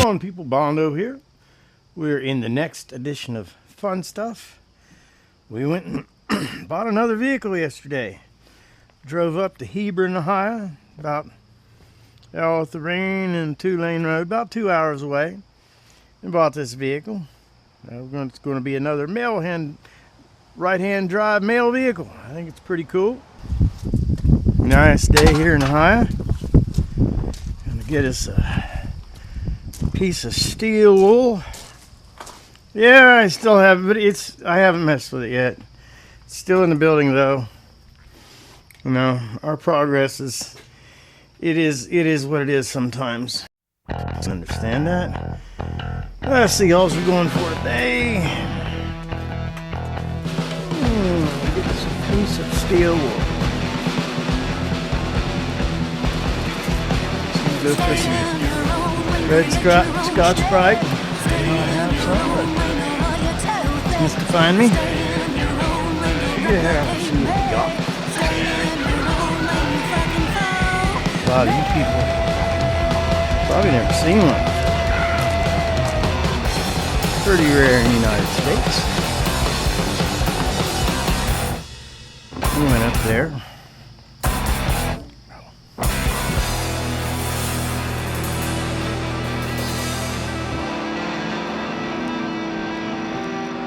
on, people? Bondo here. We're in the next edition of Fun Stuff. We went and bought another vehicle yesterday. Drove up to Hebron, Ohio, about with the rain and 2-lane road, about 2 hours away, and bought this vehicle. It's going to be another right-hand drive male vehicle. I think it's pretty cool. Nice day here in Ohio. Gonna get us a piece of steel wool. Yeah, I still have it, but I haven't messed with it yet. It's still in the building though. You know, our progress is it is what it is sometimes. Understand that? Let's see all we're going for today. Get us a piece of steel wool. Go for some red Scotch-Brite. I have some, but just to find me. Yeah, let's see what we got. A lot of you people probably never seen one. Pretty rare in the United States. We went up there.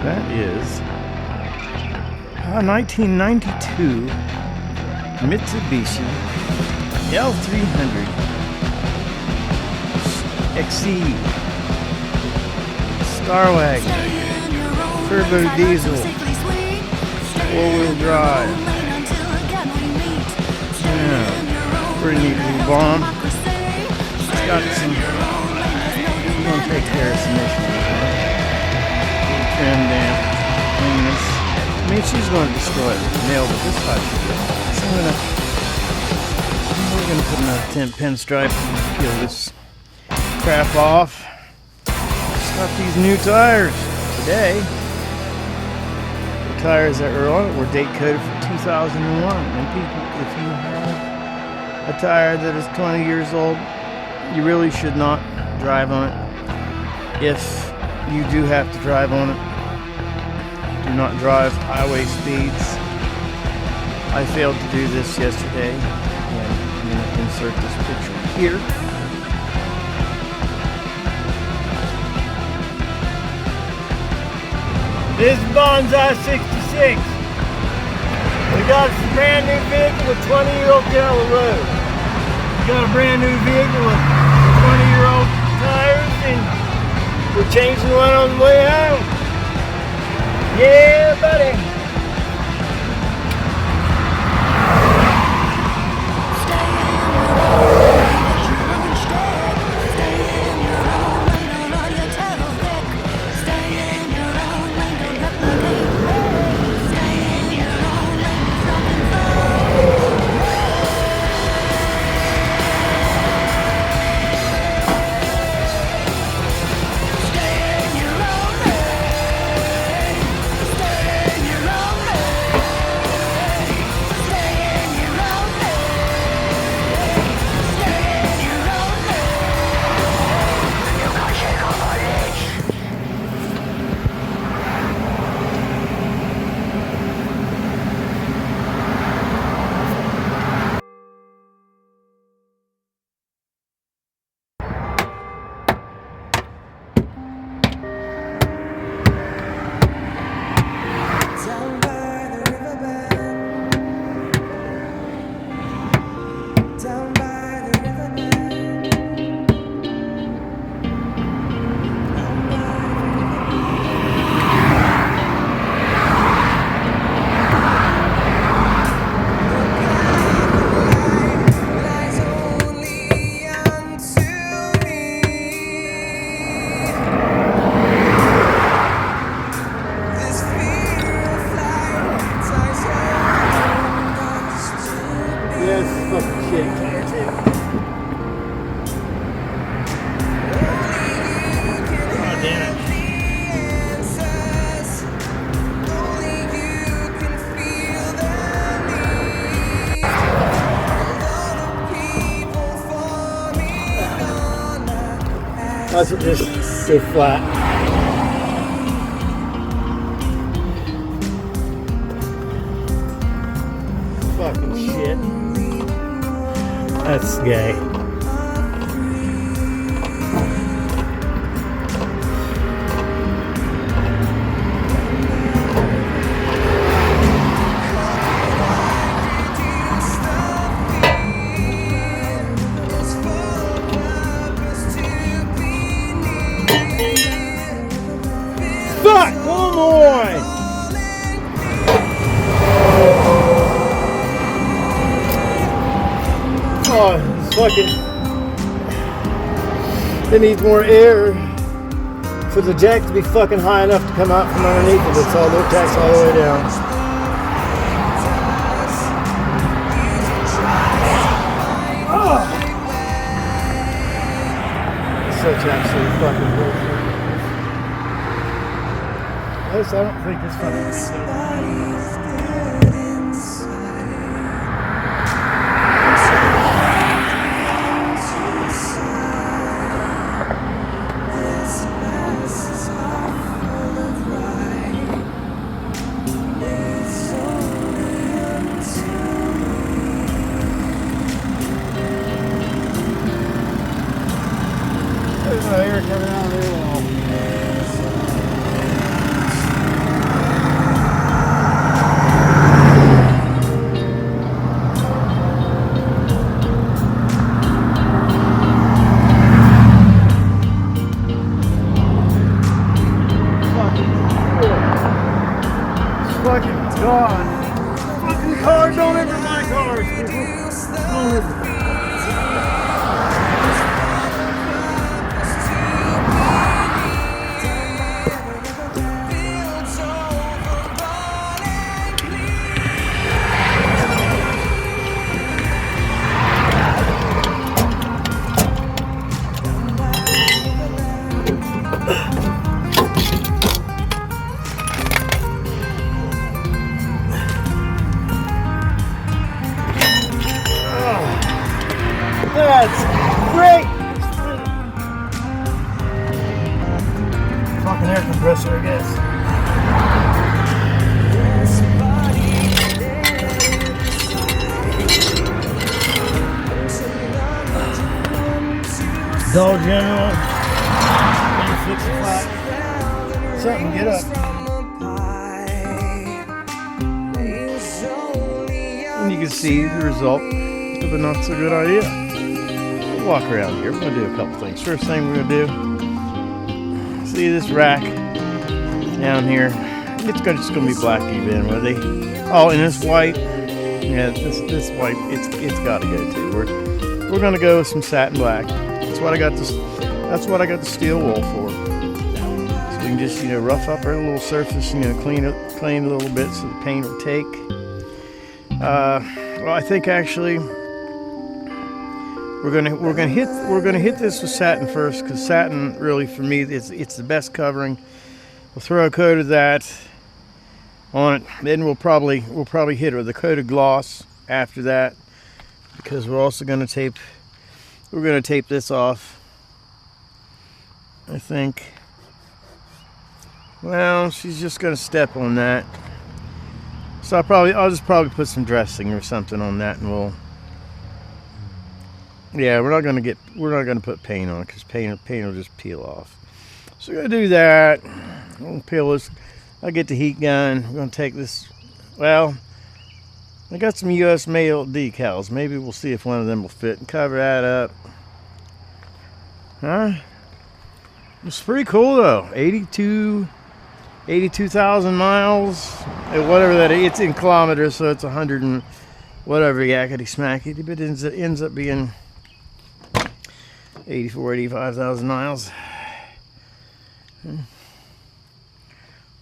That is a 1992 Mitsubishi L300 XC Star Wagon turbo diesel 4-wheel drive. Yeah, pretty neat little bomb. It's got some. We're gonna take care of some issues. Trim down, clean this. I mean, she's going to destroy the nail, but this side should be okay. So we're going to put another 10 pinstripe and peel this crap off. Just got these new tires today. The tires that were on it were date coded for 2001. And people, if you have a tire that is 20 years old, you really should not drive on it. If you do have to drive on it, do not drive highway speeds. I failed to do this yesterday, and I'm going to insert this picture here. This is Bonsai 66. We got a brand new vehicle with 20-year-old Gallo Road. We got a brand new vehicle with 20-year-old tires, and we're changing one on the way home. Yeah, buddy. That's what just go flat. Fucking shit. That's gay. Fuck! Come on! Oh, it's fucking... It needs more air for the jack to be fucking high enough to come out from underneath it. It's all, the jack's all the way down. Oh! Such absolute fucking bullshit. I don't think it's fucking There's no air coming out of there at all. Fucking gone. Fucking cars, don't ever buy cars. Don't ever. That's great! Fucking air compressor, I guess. Dollar General. $6.65. Something, get up. And you can see the result of a not so good idea. Walk around here. We're going to do a couple things. First thing we're going to do, see this rack down here. It's just going to be black even, will they? Oh, and this white, yeah, this white, it's got to go too. We're going to go with some satin black. That's what I got this. That's what I got the steel wool for. So we can just rough up our little surface, clean it a little bit so the paint will take. Well, I think actually. We're gonna hit this with satin first, because satin really for me it's the best covering. We'll throw a coat of that on it, then we'll probably hit it with a coat of gloss after that, because we're also gonna tape this off. I think. Well, she's just gonna step on that, so I'll just probably put some dressing or something on that, and we'll. Yeah, we're not gonna put paint on it, because paint will just peel off. So we're gonna do that. We'll peel this. I'll get the heat gun. We're gonna take this. Well, I got some U.S. mail decals. Maybe we'll see if one of them will fit and cover that up. Huh? It's pretty cool though. 82,000 miles. Whatever that is. It's in kilometers, so it's 100 and whatever yakety smackety. But it ends up being 85,000 miles. I'm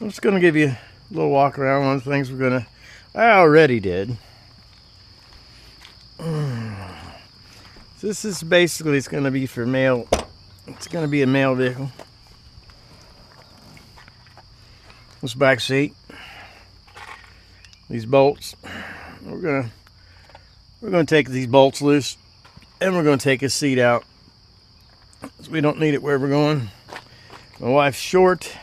just going to give you a little walk around. One of the things I already did. So this is basically, it's going to be for mail. It's going to be a mail vehicle. This back seat. These bolts. We're going to take these bolts loose, and we're going to take his seat out. So we don't need it where we're going. My wife's short.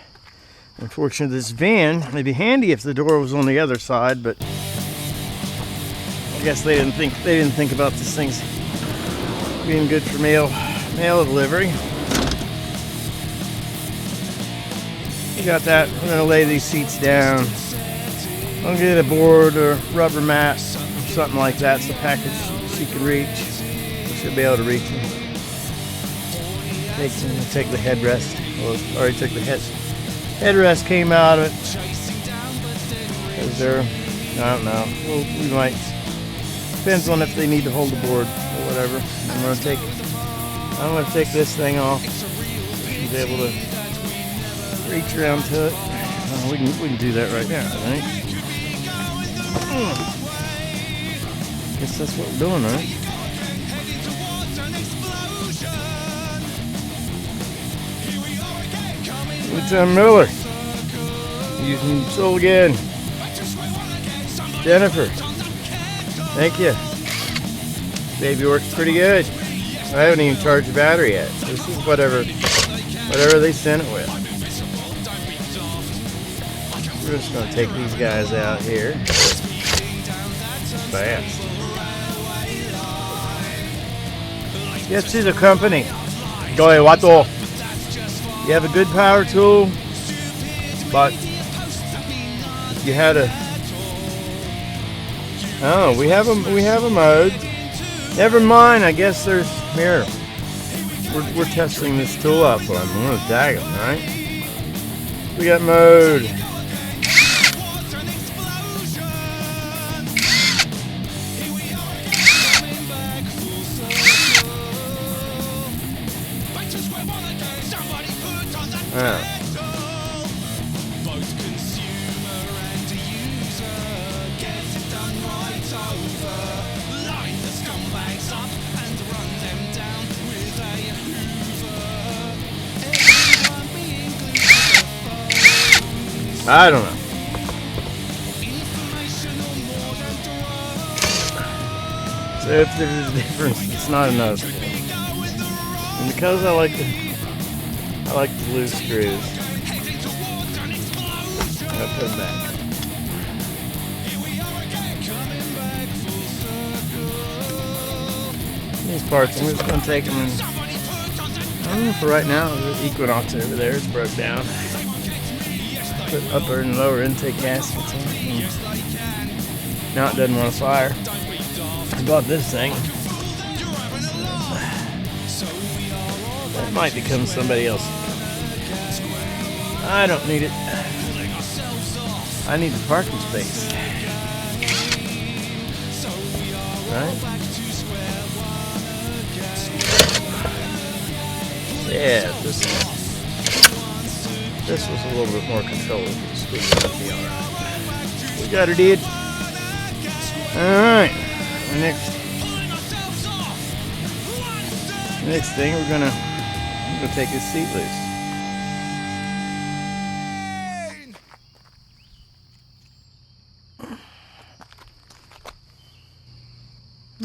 Unfortunately, this van, it'd be handy if the door was on the other side, but I guess they didn't think about these things being good for mail delivery. We got that. We're gonna lay these seats down. I'll get a board or rubber mat or something like that so the package she can reach. We should be able to reach them. Take the headrest. Well, already took the headrest came out of it. Is there? I don't know. Well, we might. Depends on if they need to hold the board or whatever. I'm gonna take this thing off. She's able to reach around to it. We can do that right now, I think. Guess that's what we're doing, right? Lieutenant Miller. Using soul again. Jennifer. Thank you. Baby works pretty good. I haven't even charged the battery yet. This is whatever they sent it with. We're just going to take these guys out here. Fast. Get to the company. Go ahead, Wato. You have a good power tool, but you had a. Oh, we have a mode. Never mind. I guess there's here. We're testing this tool out for them. I'm gonna tag them, right? We got mode. I don't know. So if there's a difference, it's not enough. And because I like the loose screws, I'll put them back. These parts, I'm just going to take them and, I don't know, for right now, the Equinox over there is broke down. Put upper and lower intake gaskets on it. Now it doesn't want to fire. I bought this thing. That might become somebody else. I don't need it. I need the parking space. Right? Yeah, this was a little bit more control of the speed. That'd be alright. We got her, dude. Alright. Next thing, I'm gonna take this seat loose.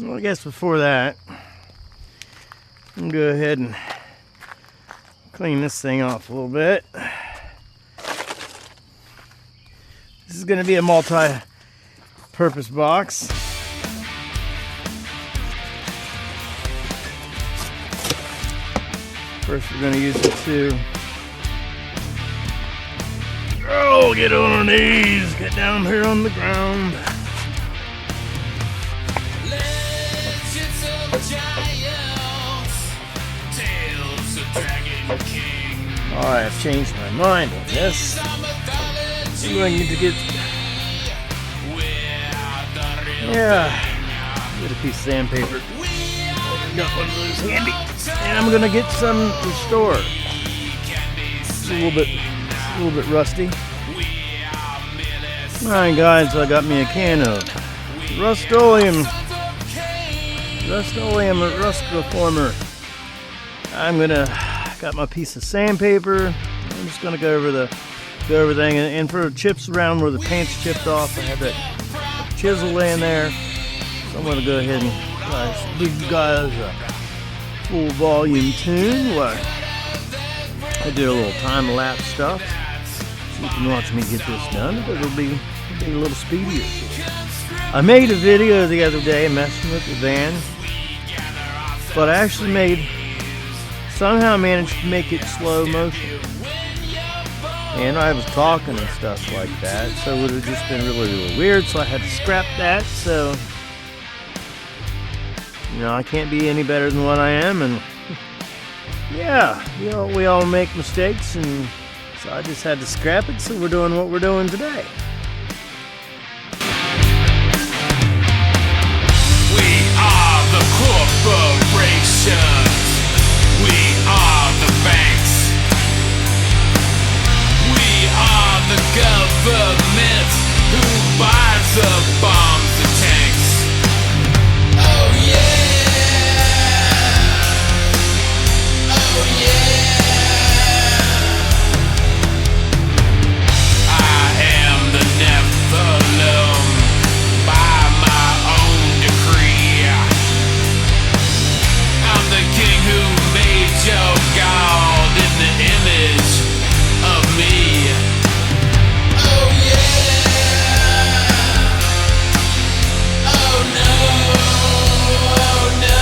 Well, I guess before that, I'm gonna go ahead and clean this thing off a little bit. This is going to be a multi-purpose box. First, we're going to use it to get on our knees, get down here on the ground. Oh, I've changed my mind on this. I'm going to get a piece of sandpaper. Got one of those handy, and I'm gonna get some restored. It's a little bit rusty. All right, guys, so I got me a can of Rust-Oleum Rust Reformer. Got my piece of sandpaper. I'm just gonna go over everything, and for chips around where the paint's chipped off, I have that chisel laying there. So I'm gonna go ahead and give you guys a full volume tune. What? I did a little time-lapse stuff. So you can watch me get this done, but it'll be a little speedier. I made a video the other day messing with the van, but I actually somehow managed to make it slow motion. And I was talking and stuff like that, so it would have just been really, really weird, so I had to scrap that. So, I can't be any better than what I am, and yeah, we all make mistakes, and so I just had to scrap it, so we're doing what we're doing today. We are the corporations. We are the banks. We are the government who buys the bombs and tanks. Oh yeah. Oh yeah. I am the Nephilim by my own decree. I'm the king who made your God in the image of me. Oh yeah. Oh no. Oh no.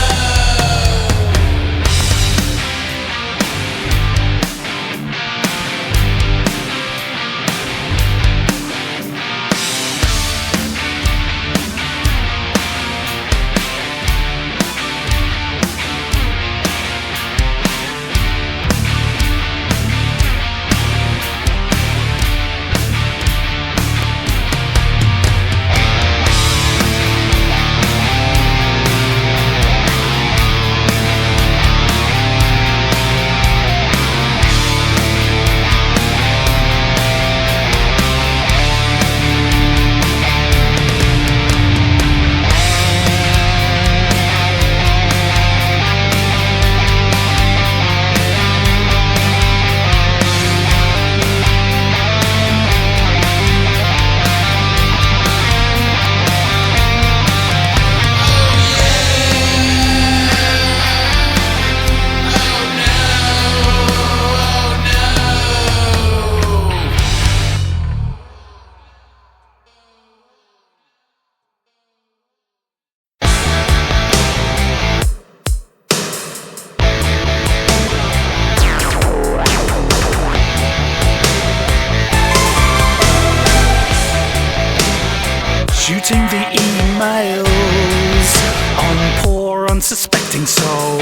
Shooting the emails on poor unsuspecting souls.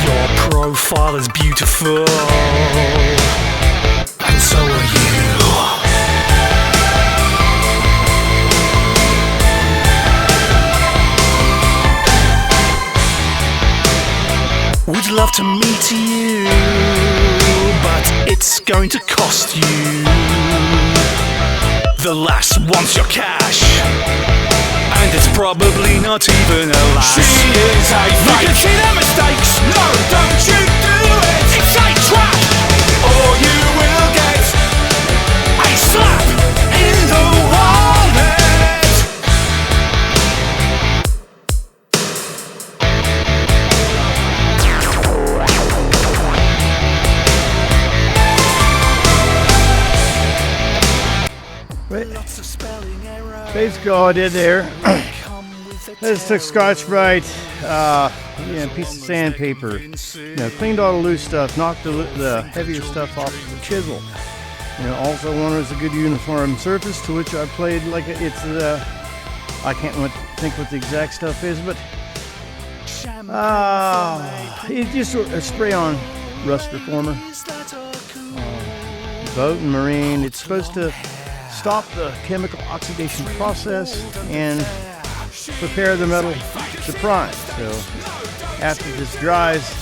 Your profile is beautiful, and so are you. Would love to meet you, but it's going to cost you. The lass wants your cash, and it's probably not even a lass. She is a fake. You can see their mistakes. No, don't you do it. It's a trap, or you will get a slap in the wallet. Basically all I did there, I just took Scotch-Brite, piece of sandpaper, cleaned all the loose stuff, knocked the heavier stuff off with the chisel. Also one was a good uniform surface, to which I played like it's I can't think what the exact stuff is, but it's just a spray-on rust reformer. Boat and marine, it's supposed to stop the chemical oxidation process and prepare the metal to prime. So after this dries,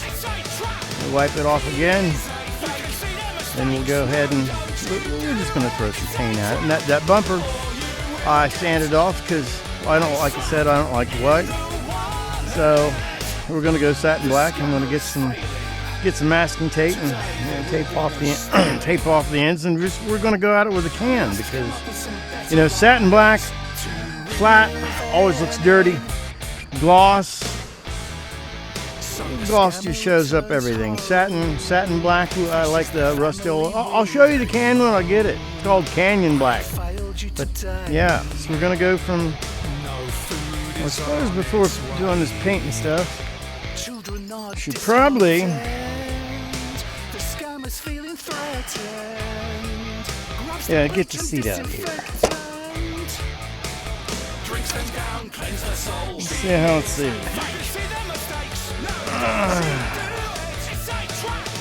we'll wipe it off again. Then we'll go ahead and we're just going to throw some paint at it. And that bumper, I sanded off because I don't like white. So we're going to go satin black. I'm going to get some masking tape and tape off the ends, and we're going to go at it with a can, because satin black flat always looks dirty. Gloss, gloss just shows up everything. Satin black. I like the rusty old. I'll show you the can when I get it. It's called Canyon Black. But yeah, so we're gonna go from. I suppose before doing this paint and stuff, should probably. Yeah, get the seat out here. See how it's sitting.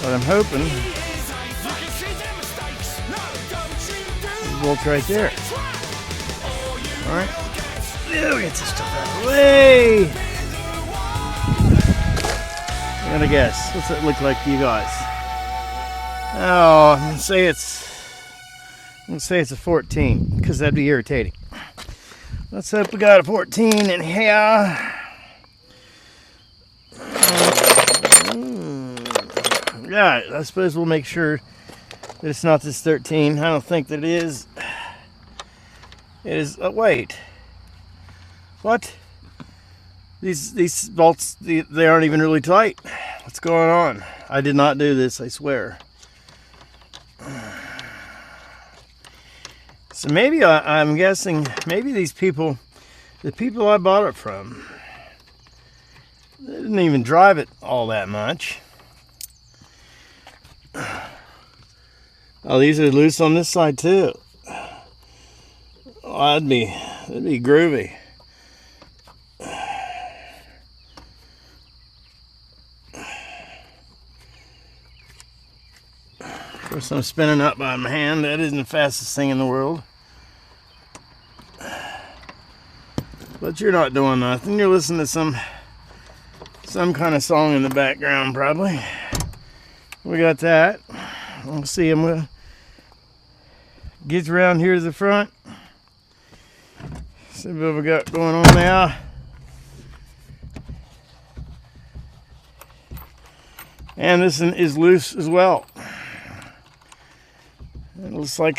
But I'm hoping bolt's right there. Alright. Yeah, we get this stuff out of the way. I'm gonna guess. What's it look like to you guys? Oh, I'm gonna say it's a 14, because that'd be irritating. Let's hope we got a 14 in here. Yeah, I suppose we'll make sure that it's not this 13. I don't think that it is. It is. Oh, wait. What? These bolts, they aren't even really tight. What's going on? I did not do this, I swear. So maybe I'm guessing, maybe these people, the people I bought it from, they didn't even drive it all that much. Oh, these are loose on this side too. Oh, that'd be groovy. Of course, I'm spinning up by my hand. That isn't the fastest thing in the world. But you're not doing nothing. You're listening to some kind of song in the background, probably. We got that. We'll see. I'm gonna get around here to the front. See what we got going on now. And this one is loose as well. It looks like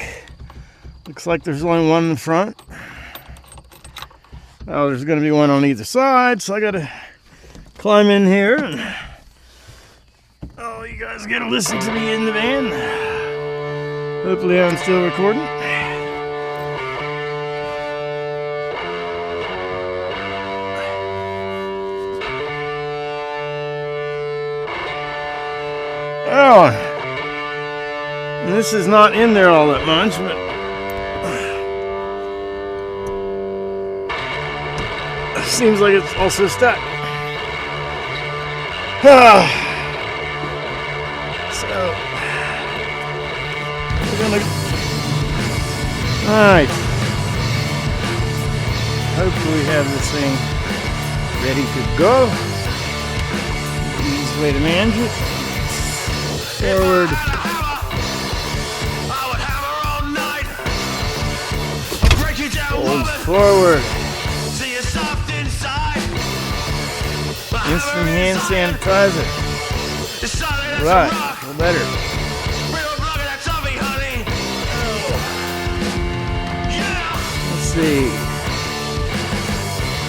there's only one in the front. Oh, there's going to be one on either side, so I got to climb in here and oh, you guys get to listen to me in the van. Hopefully I'm still recording. Oh, and this is not in there all that much, but it seems like it's also stuck. So we're gonna. All right. Hopefully we have this thing ready to go. Easiest way to manage it. Forward. Hold forward. Instant hand sanitizer. Right, a little better. Let's see.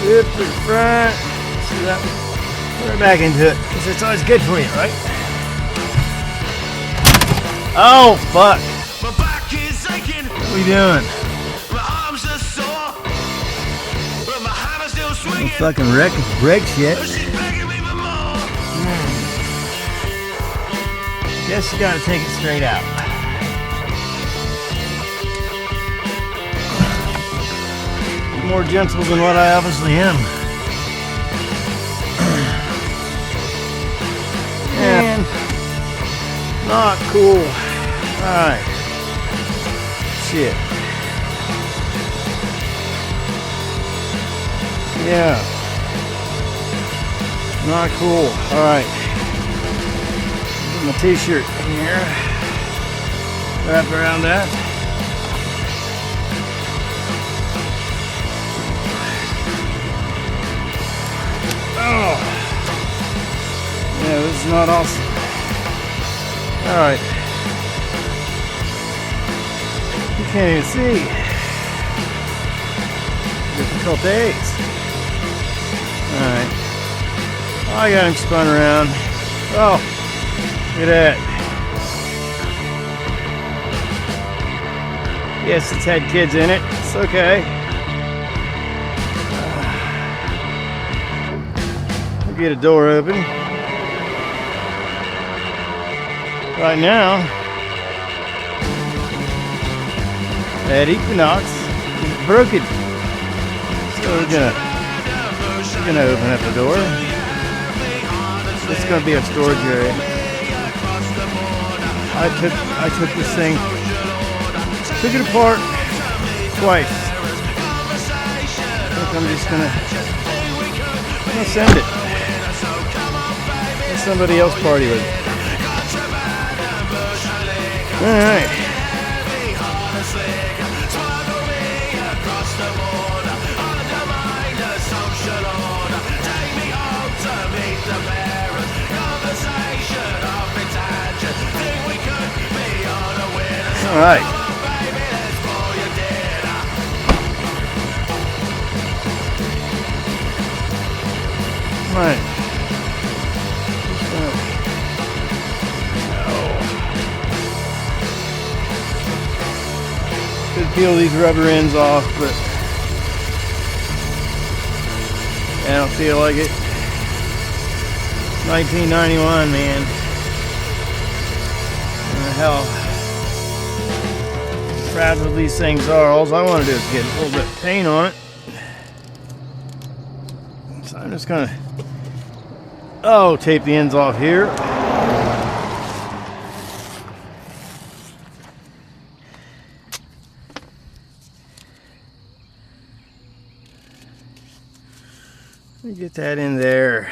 Good for the front. See that? Put it back into it, because it's always good for you, right? Oh, fuck. My back is aching. What are we doing? My arms are sore. But my hammer's still swinging. Don't fucking wreck brakes yet. She's begging me for more. Guess you gotta take it straight out. More gentle than what I obviously am. And not cool. Alright. Shit. Yeah. Not cool. Alright. Put my t-shirt in here. Wrap around that. Oh. Yeah, this is not awesome. Alright. You can't even see. Difficult days. Alright. I got him spun around. Oh, look at that. Yes, it's had kids in it. It's okay. We'll get a door open. Right now, that Equinox is broken. So we're gonna open up the door. This is gonna be a storage area. I took this thing, took it apart twice. I think I'm just gonna send it. Let somebody else party with it. All right. All right. All right. Could peel these rubber ends off, but I don't feel like it. 1991, man. What the hell? Fragile these things are. All I want to do is get a little bit of paint on it. So I'm just gonna tape the ends off here. Let me get that in there.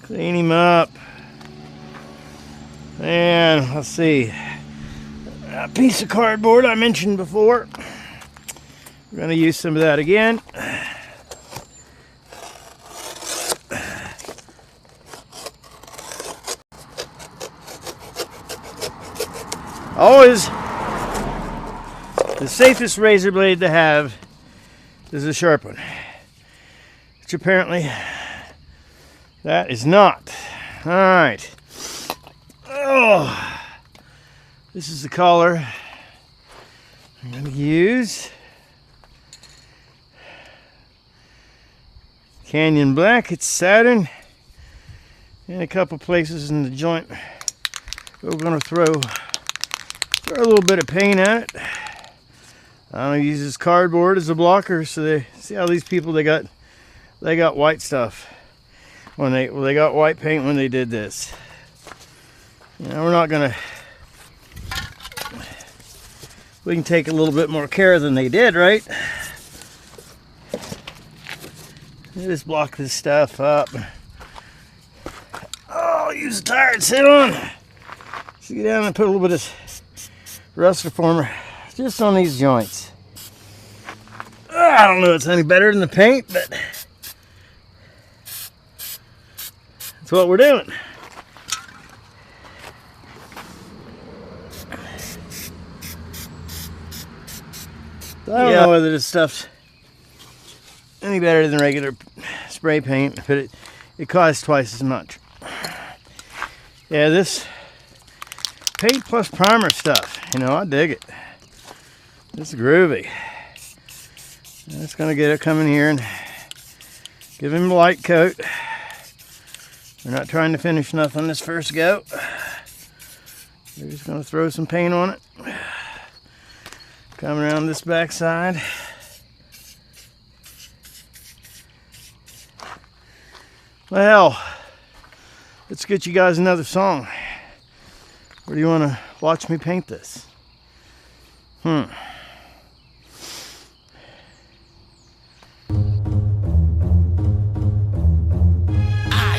Clean him up. And let's see. A piece of cardboard I mentioned before. We're going to use some of that again. Always, the safest razor blade to have is a sharp one, which apparently that is not. All right. Oh, this is the color I'm going to use. Canyon Black. It's Saturn. In a couple places in the joint, we're going to throw a little bit of paint at it. I'm going to use this cardboard as a blocker, so they see how these people they got white stuff when they got white paint when they did this. You know, we're not gonna. We can take a little bit more care than they did, right? Just block this stuff up. Oh, use a tire to sit on. Just get down and put a little bit of rust reformer just on these joints. I don't know if it's any better than the paint, but that's what we're doing. So I don't know whether this stuff's any better than regular spray paint, but it costs twice as much. Yeah, this paint plus primer stuff, you know, I dig it. It's groovy. I'm just gonna get it coming here and give him a light coat. We're not trying to finish nothing this first go. We're just gonna throw some paint on it. Come around this back side. Well, let's get you guys another song. Where do you want to watch me paint this?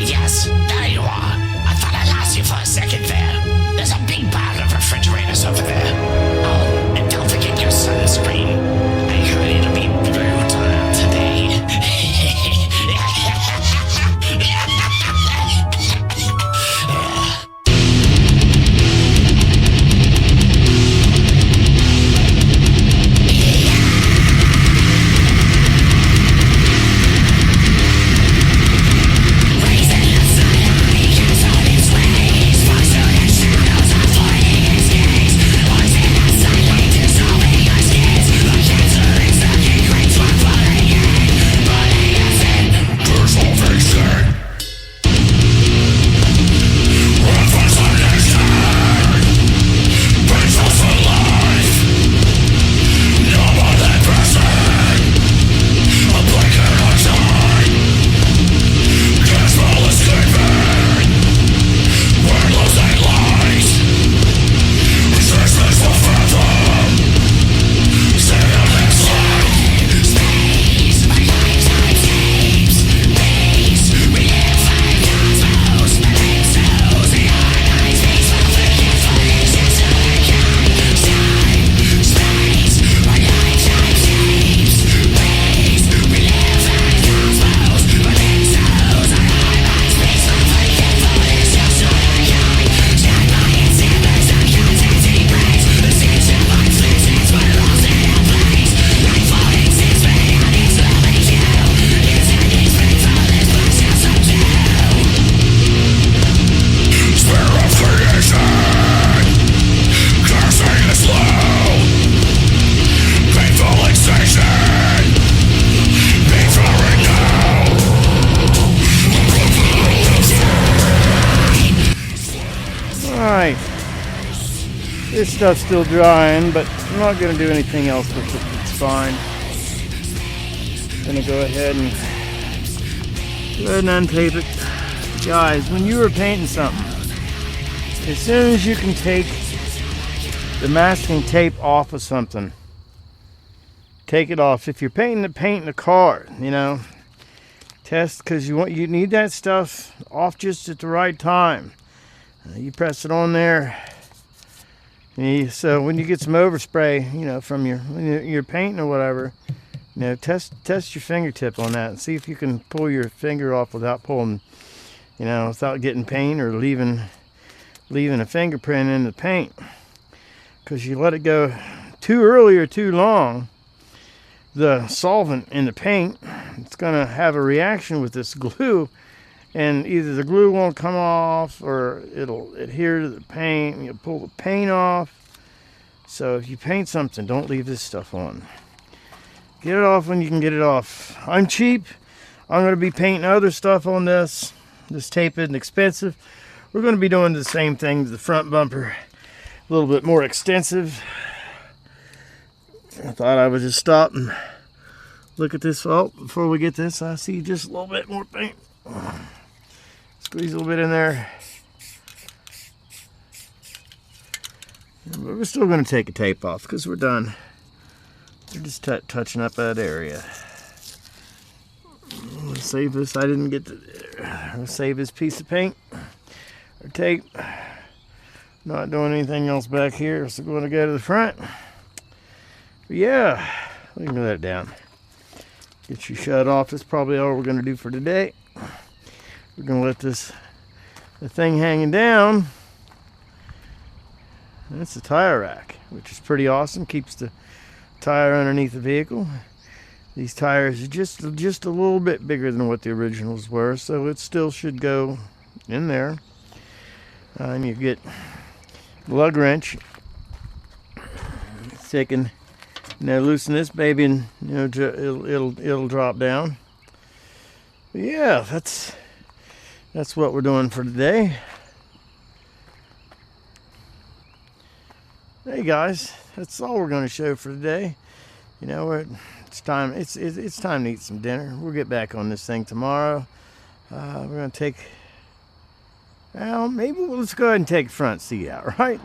Yes, there you are. I thought I lost you for a second there. There's a big pile of refrigerators over there. Oh, and don't forget your sunscreen. I heard it'll be brutal today. Alright. This stuff's still drying, but I'm not going to do anything else with it. It's fine. I'm going to go ahead and untape it. Guys, when you are painting something, as soon as you can take the masking tape off of something, take it off. If you're painting a car, you know, test, because you need that stuff off just at the right time. You press it on there. So when you get some overspray, you know, from your painting or whatever, you know, test your fingertip on that and see if you can pull your finger off without pulling, you know, without getting paint or leaving a fingerprint in the paint. Because you let it go too early or too long, the solvent in the paint, it's going to have a reaction with this glue, and either the glue won't come off or it'll adhere to the paint and you'll pull the paint off. So if you paint something, don't leave this stuff on. Get it off when you can get it off. I'm cheap. I'm going to be painting other stuff on this. This tape isn't expensive. We're going to be doing the same thing to the front bumper, a little bit more extensive. I thought I would just stop and look at this. Oh, before we get this, I see just a little bit more paint. Squeeze a little bit in there. But we're still going to take a tape off because we're done. We're just touching up that area. Let's save this. I didn't get to. I'll save this piece of paint or tape. Not doing anything else back here, so going to go to the front. But yeah, we can let it down. Get you shut off. That's probably all we're going to do for today. We're going to let the thing hanging down. That's the tire rack, which is pretty awesome. Keeps the tire underneath the vehicle. These tires are just a little bit bigger than what the originals were, so it still should go in there. And you get lug wrench. Taking, you know, loosen this baby, and you know it'll drop down. But yeah, that's what we're doing for today. Hey guys, that's all we're going to show for today. You know, it's time. It's time to eat some dinner. We'll get back on this thing tomorrow. We're going to take. Well, maybe let's go ahead and take the front seat out, right?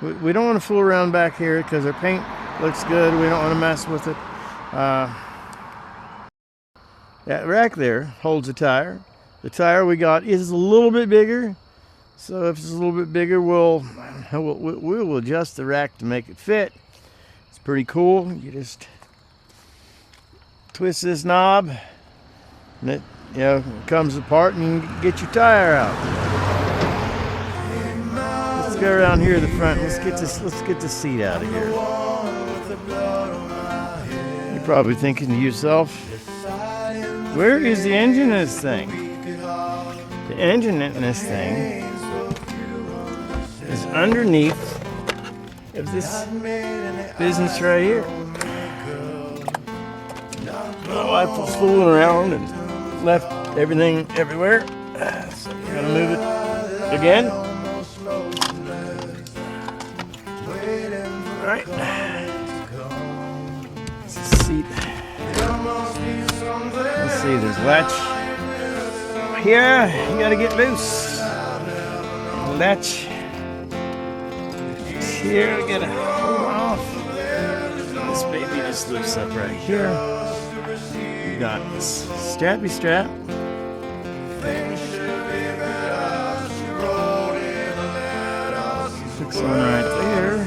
We don't want to fool around back here because our paint looks good. We don't want to mess with it. That rack there holds a tire. The tire we got is a little bit bigger. So if it's a little bit bigger, we'll adjust the rack to make it fit. It's pretty cool. You just twist this knob and it, you know, comes apart and you can get your tire out. Let's go around here to the front. Let's get this seat out of here. You're probably thinking to yourself, where is the engine in this thing? The engine in this thing is underneath of this business right here. My wife was fooling around and left everything everywhere. So we're gonna move it again. All right. This is the seat. Let's see, there's latch here. You gotta get loose. Latch here. We gotta hold off. This baby just lifts up right here. You got this strappy strap. Hooks on right there.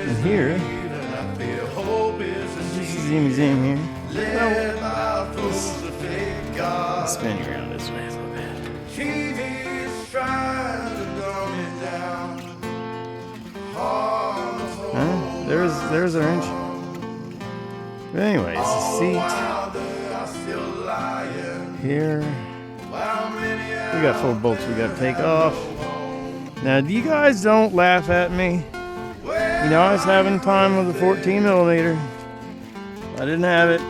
And here, just zoom here. Well, spin you around this way a little bit. There's our engine. But anyways, the seat here. We got 4 bolts we got to take off. Now, you guys don't laugh at me. You know, I was having time with a 14 millimeter. I didn't have it.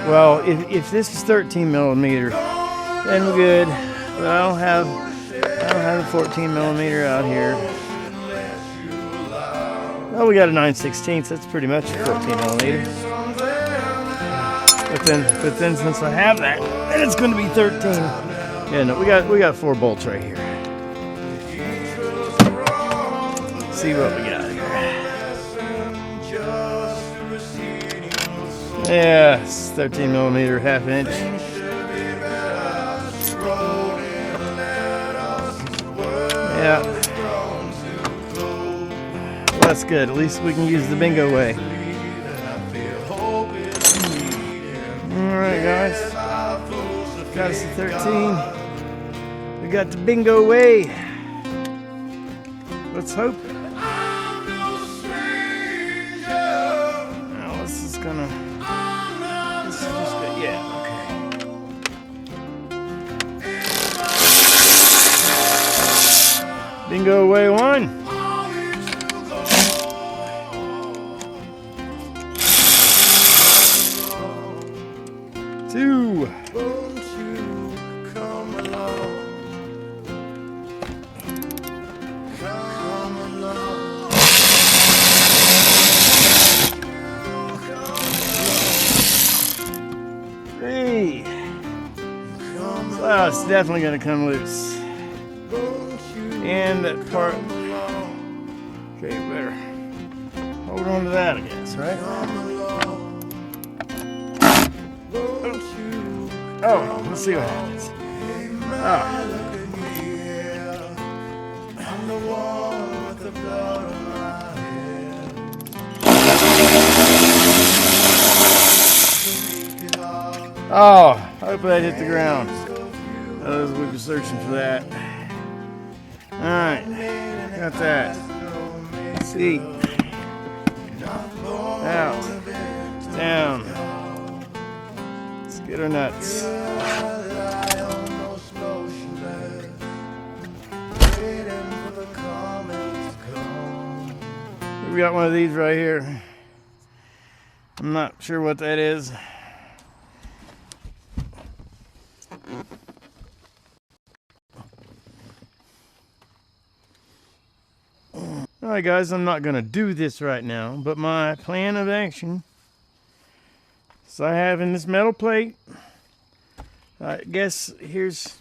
Well, if this is 13 millimeter, then we're good. But I don't have a 14 millimeter out here. Well, we got a 9/16. That's pretty much a 14 millimeter. But then since I have that, then it's going to be 13. Yeah, no, we got 4 bolts right here. Let's see what we got here. Yeah, it's 13 millimeter, ½ inch. Yeah. Well, that's good. At least we can use the bingo way. Alright, guys. Got us a 13. We got the bingo way. Let's hope. Now, this is gonna. This is just good. Yeah, okay. Bingo way 1. 2. Oh, it's definitely going to come loose. And that part. Okay, better hold on to that, I guess, right? Oh, let's see what happens. Oh, hopefully that hit the ground. We were searching for that. Alright, got that. See. Out. Down. Let's get our nuts. We got one of these right here. I'm not sure what that is. Alright guys, I'm not going to do this right now, but my plan of action is I have in this metal plate, I guess here's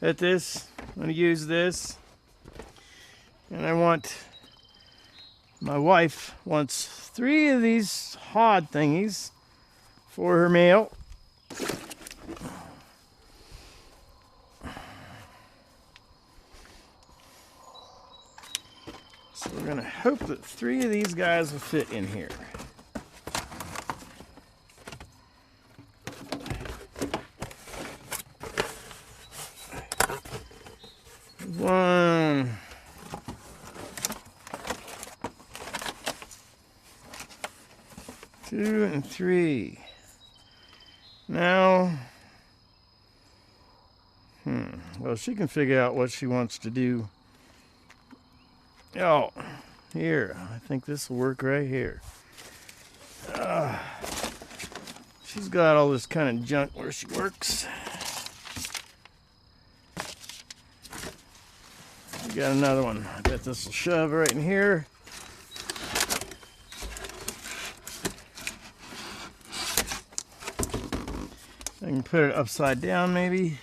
at this, I'm going to use this, and my wife wants 3 of these hod thingies for her mail. So we're going to hope that 3 of these guys will fit in here. One. Two and 3. Now, well, she can figure out what she wants to do. Oh, here, I think this will work right here. She's got all this kind of junk where she works. We got another one. I bet this will shove right in here. I can put it upside down maybe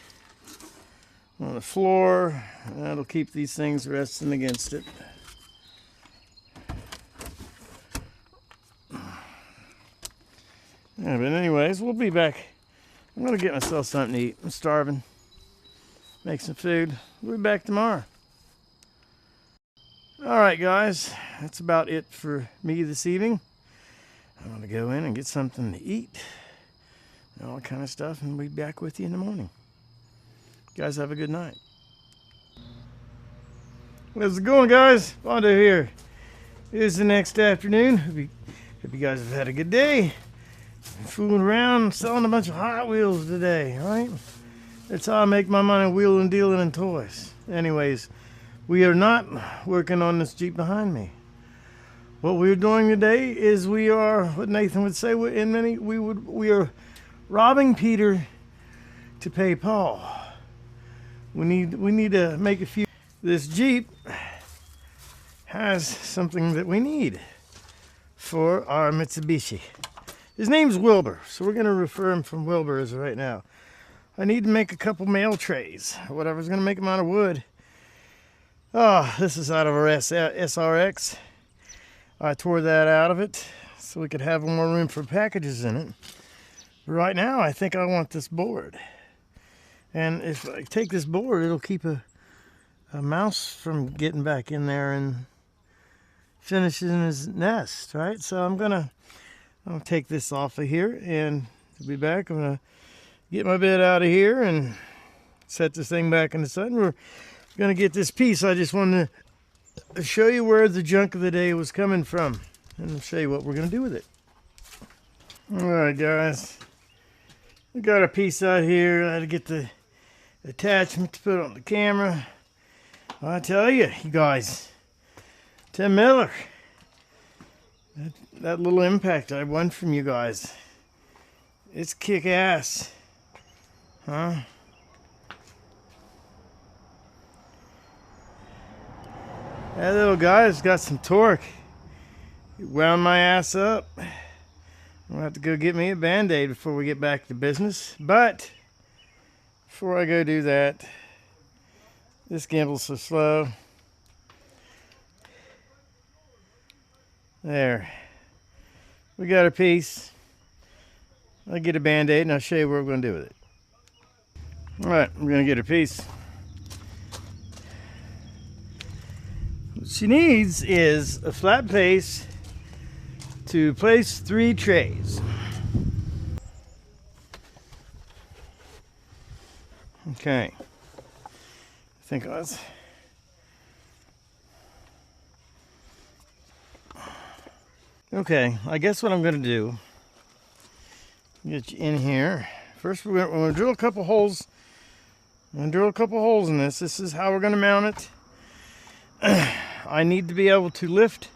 on the floor. That'll keep these things resting against it. Yeah, but anyways, we'll be back. I'm going to get myself something to eat. I'm starving. Make some food. We'll be back tomorrow. Alright guys, that's about it for me this evening. I'm going to go in and get something to eat. And all that kind of stuff, and we'll be back with you in the morning. You guys have a good night. How's it going, guys? Bonda here. It is the next afternoon. Hope you guys have had a good day. Fooling around, selling a bunch of Hot Wheels today, right? That's how I make my money, wheeling, dealing, and toys. Anyways, we are not working on this Jeep behind me. What we're doing today is we are, what Nathan would say, we are robbing Peter to pay Paul. We need to make a few. This Jeep has something that we need for our Mitsubishi. His name's Wilber, so we're gonna refer him from Wilber as of right now. I need to make a couple mail trays, or whatever's gonna make them out of wood. Oh, this is out of our SRX. I tore that out of it so we could have more room for packages in it. But right now, I think I want this board. And if I take this board, it'll keep a mouse from getting back in there and finishing his nest, right? So I'll take this off of here and to be back. I'm gonna get my bed out of here and set this thing back in the sun. We're gonna get this piece. I just wanted to show you where the junk of the day was coming from and show you what we're gonna do with it. All right, guys. We got a piece out here. I had to get the attachment to put on the camera. I tell you, you guys, Tim Miller. That little impact I won from you guys, it's kick ass, huh? That little guy's got some torque. He wound my ass up. I'm gonna have to go get me a Band-Aid before we get back to business. But before I go do that, this gimbal's so slow. There. We got a piece. I'll get a Band-Aid and I'll show you what we're going to do with it. Alright, we're going to get a piece. What she needs is a flat base to place 3 trays. Okay. I think that's... Okay, I guess what I'm going to do, get you in here. First, we're going to drill a couple holes. I'm going to drill a couple holes in this. This is how we're going to mount it. I need to be able to lift.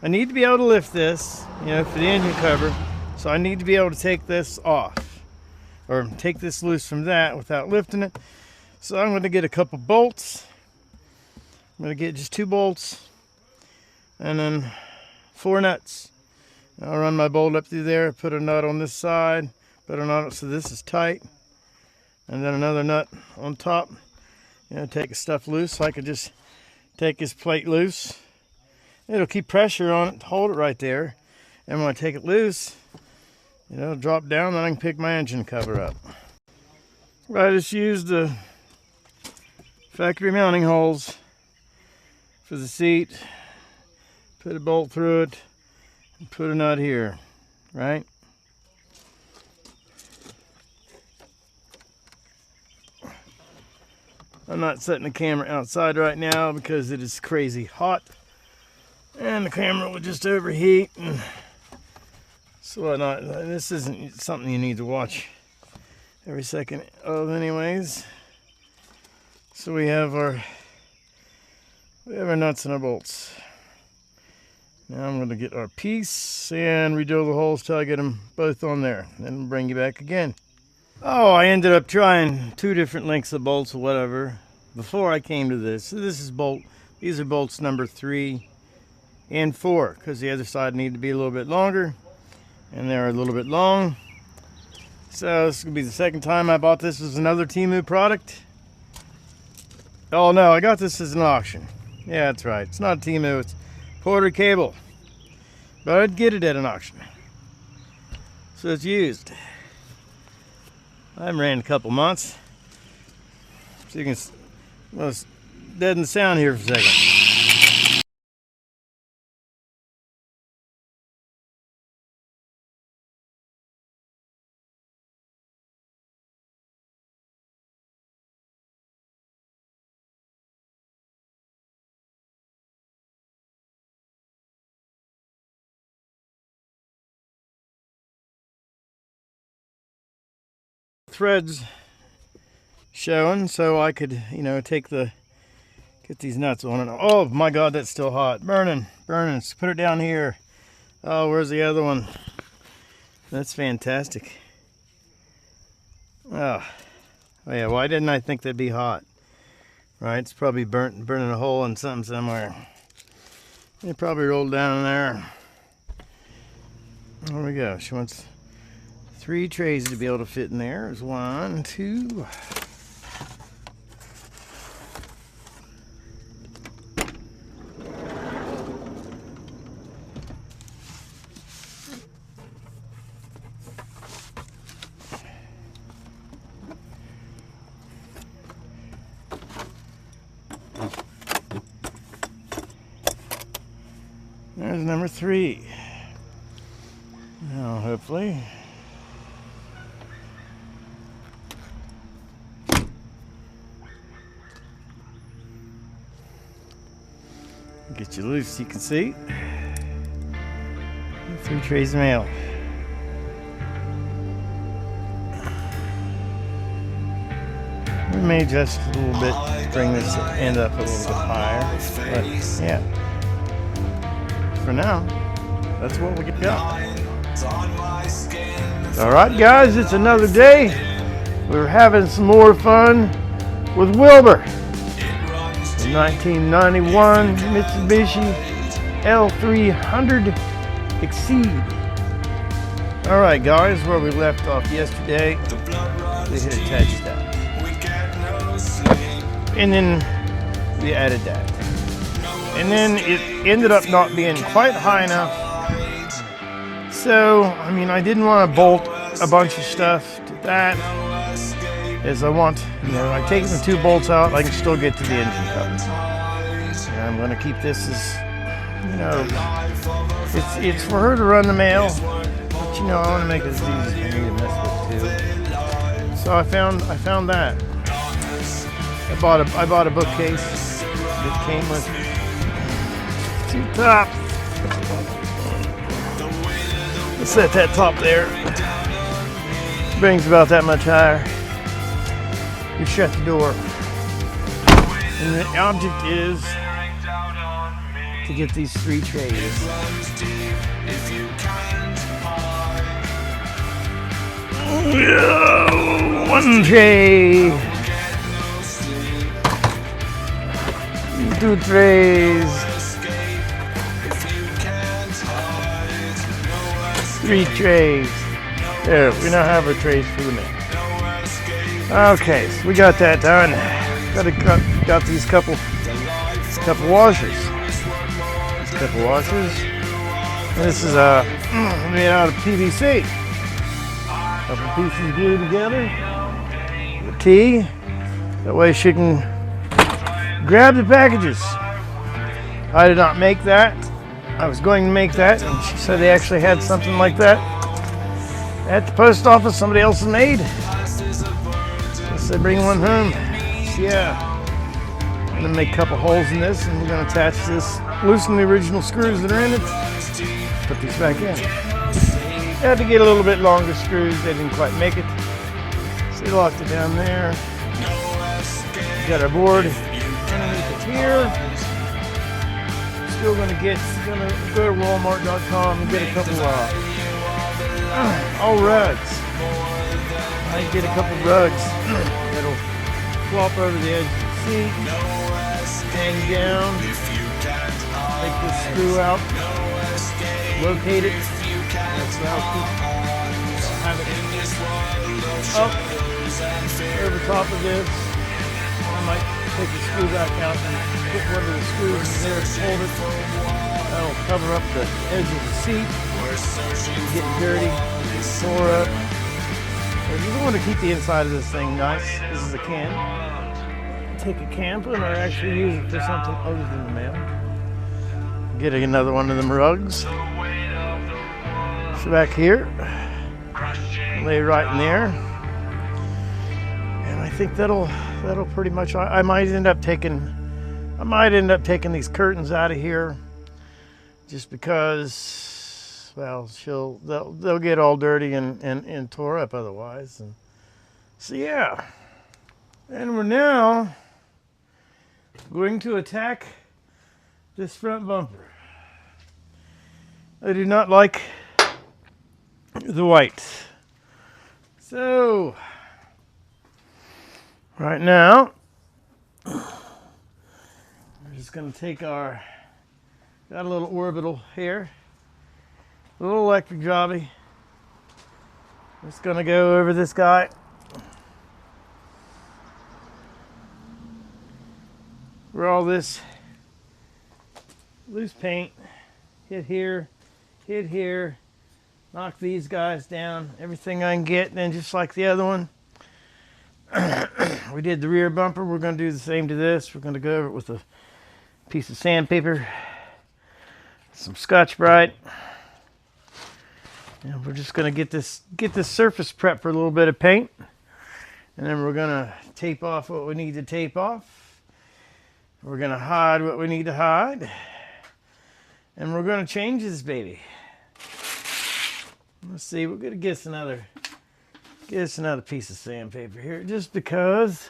I need to be able to lift this, you know, for the engine cover. So I need to be able to take this off, or take this loose from that without lifting it. So I'm going to get a couple bolts. I'm going to get just 2 bolts. And then 4 nuts. I'll run my bolt up through there, put a nut on this side, put a nut so this is tight, and then another nut on top. You know, take the stuff loose, so I could just take this plate loose. It'll keep pressure on it to hold it right there. And when I take it loose, you know, it'll drop down, then I can pick my engine cover up. I just used the factory mounting holes for the seat. Put a bolt through it and put a nut here, right? I'm not setting the camera outside right now because it is crazy hot and the camera would just overheat and so whatnot. This isn't something you need to watch every second of anyways. So we have our nuts and our bolts. Now I'm going to get our piece and redrill the holes till I get them both on there. Then bring you back again. Oh, I ended up trying 2 different lengths of bolts or whatever before I came to this. So this is these are bolts number 3 and 4 because the other side needed to be a little bit longer and they're a little bit long. So this will be the second time I bought this as another Temu product. Oh no, I got this as an auction. Yeah, that's right. It's not Temu, it's Porter Cable, but I'd get it at an auction, so it's used. I haven't ran in a couple months, so you can, well, it's dead in the sound here for a second. Threads showing so I could, you know, get these nuts on it. Oh my god, that's still hot. Burning. Let's put it down here. Oh, where's the other one? That's fantastic. Oh yeah, why didn't I think that'd be hot? Right, it's probably burning a hole in something somewhere. It probably rolled down in there. There we go. She wants 3 trays to be able to fit in there. There's 1, 2. There's number 3. Now, hopefully. Get you loose so you can see. 3 trays of mail. We may adjust a little bit to bring this end up a little bit higher. But yeah. For now, that's what we got. Alright guys, it's another day. We're having some more fun with Wilber. The 1991 Mitsubishi L300 Exceed. Alright guys, where we left off yesterday, we had attached that. And then we added that. And then it ended up not being quite high enough. So, I mean, I didn't want to bolt a bunch of stuff to that, as I want, I take the 2 bolts out, I can still get to the engine cover. And I'm going to keep this as, it's for her to run the mail, but I want to make it as easy for me to mess with too. So I found that. I bought a bookcase that came with 2 tops. Let's set that top there. Brings about that much higher. You shut the door. And the object is to get these 3 trays. One tray. 2 trays. 3 trays. There, we now have our trays for the mail. Okay, so we got that done. Got these couple washers. This is made out of PVC. Couple pieces glued together. The T. That way she can grab the packages. I did not make that. I was going to make that, and she said they actually had something like that at the post office. Somebody else has made. So I said bring one home. So yeah, I'm gonna make a couple holes in this, and we're gonna attach this, loosen the original screws that are in it, put these back in. Had to get a little bit longer screws. They didn't quite make it. So they locked it down there. Got our board underneath it here. Still gonna go to Walmart.com and get a couple all rugs. I get a couple rugs that'll flop over the edge of the seat, hang down, take this screw out, locate it. That's how I'll have it up over top of this. I might take the screw back out and put one of the screws in there to hold it. That'll cover up the edge of the seat. Getting dirty, tore up. If you want to keep the inside of this thing nice, this is a can. Take a camping or actually use it for something other than the mail. Get another one of them rugs. So back here, lay right in there. And I think that'll pretty much. I might end up taking these curtains out of here, just because, well, they'll get all dirty and tore up otherwise. And so yeah, and we're now going to attack this front bumper. I do not like the whites. So right now we're just going to take our, got a little orbital here, a little electric jobby. Just going to go over this guy. Where all this loose paint hit here, knock these guys down, everything I can get. Then just like the other one, we did the rear bumper, we're going to do the same to this. We're going to go over it with a piece of sandpaper, some Scotch-Brite, and we're just going to get this surface prep for a little bit of paint, and then we're going to tape off what we need to tape off. We're going to hide what we need to hide, and we're going to change this baby. Let's see, we're going to get us another piece of sandpaper here, just because.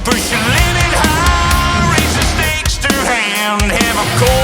Push your limit high, raise the stakes to hand, have a cold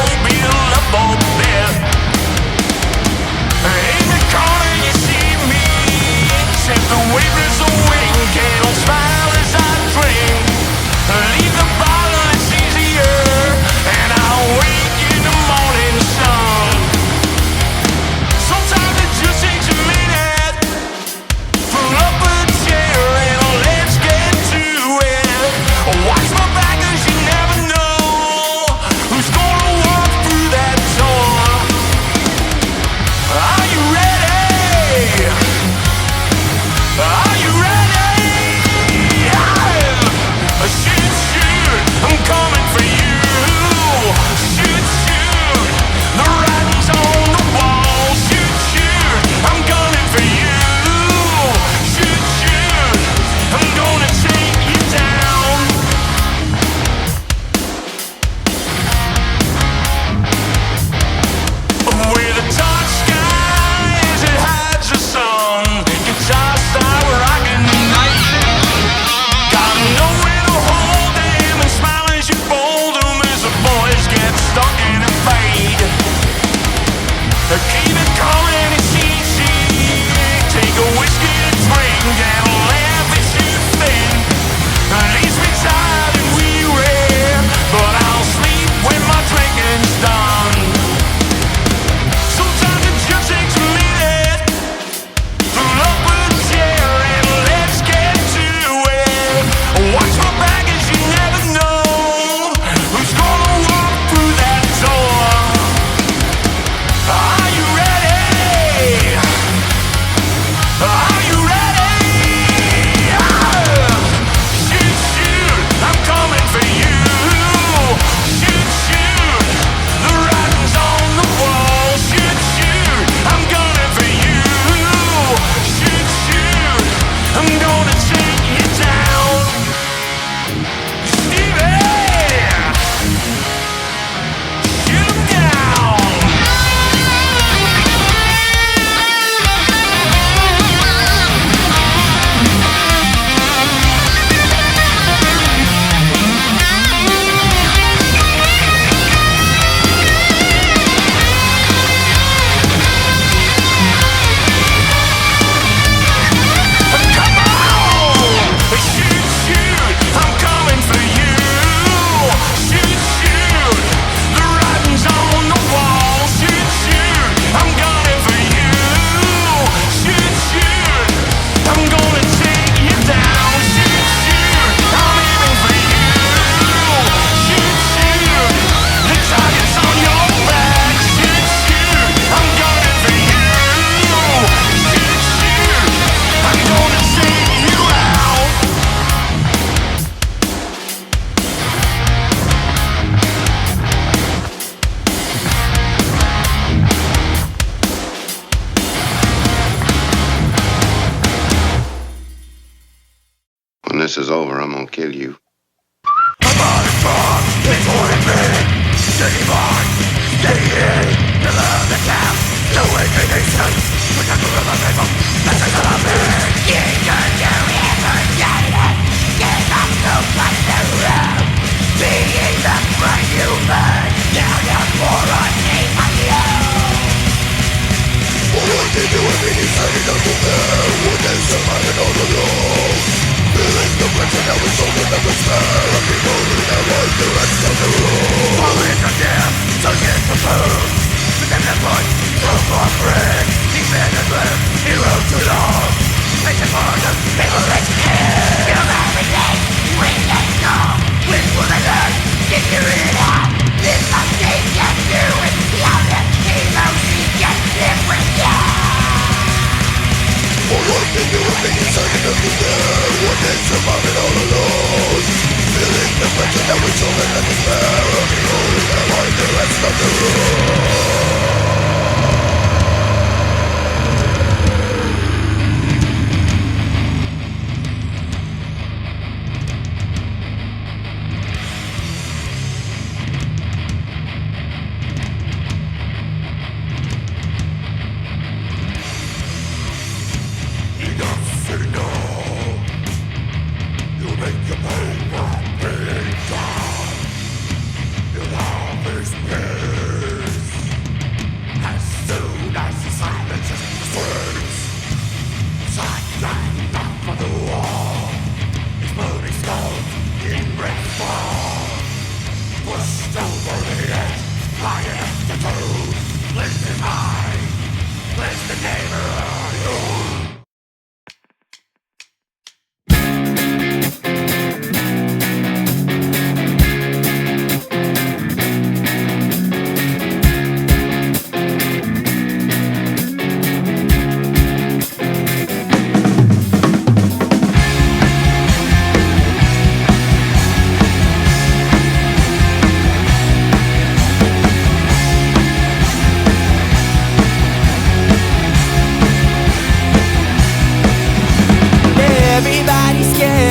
When this is over, I'm gonna kill you.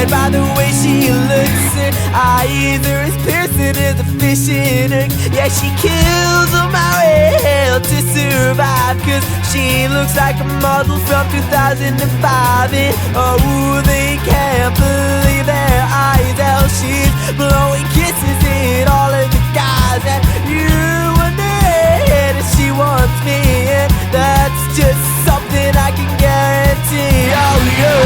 By the way she looks, her eyes are as piercing as a fishing hook. Yeah, she kills them hell to survive, cause she looks like a model from 2005. And oh, they can't believe their eyes, how she's blowing kisses at all of the guys. And you wonder if she wants me, and that's just something I can guarantee. Oh yeah.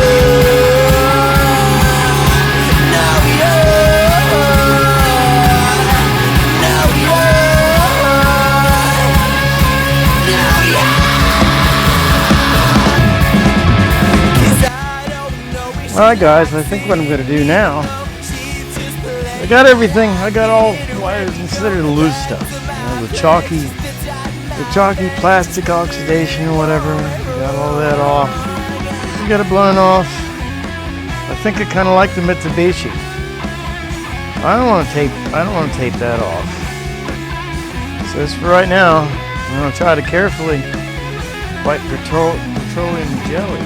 Alright guys, I think what I'm going to do now, I got everything, I got all wires considered the loose stuff. You know, the chalky plastic oxidation or whatever, got all that off. We got it blown off. I think I kind of like the Mitsubishi. I don't want to tape that off. So as for right now, I'm going to try to carefully wipe petroleum jelly.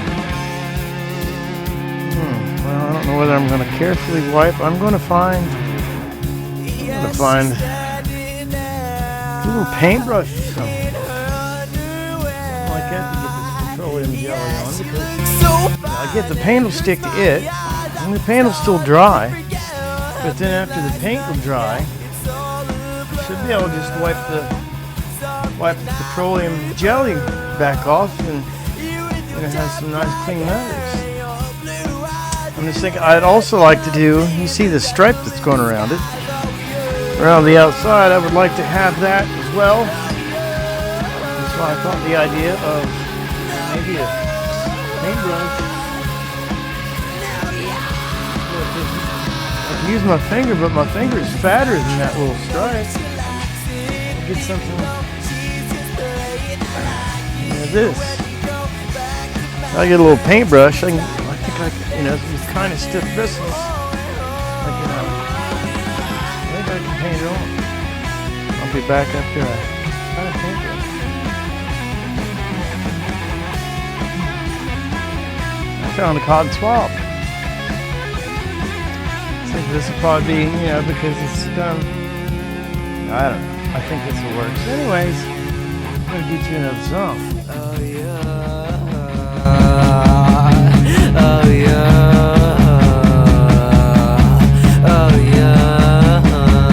Well, I don't know whether I'm going to carefully wipe. I'm going to find a little paintbrush or something. I can't get this petroleum jelly on because I get the paint will stick to it, and the paint will still dry. But then after the paint will dry, I should be able to just wipe the petroleum jelly back off, and it has some nice clean letters. I'm just thinking I'd also like to do, you see the stripe that's going around it, around the outside, I would like to have that as well. That's why I thought the idea of maybe a paintbrush. I can use my finger, but my finger is fatter than that little stripe. I'll get something like this. I get a little paintbrush. I think these kind of stiff bristles. I think I can paint it on. I'll be back after I kind of paint it. I found a cotton swab. This will probably be, you know, because it's done. I don't know. I think this will work. So anyways, I'm gonna get you another song. Oh yeah. Oh yeah. Oh yeah. Oh yeah. Oh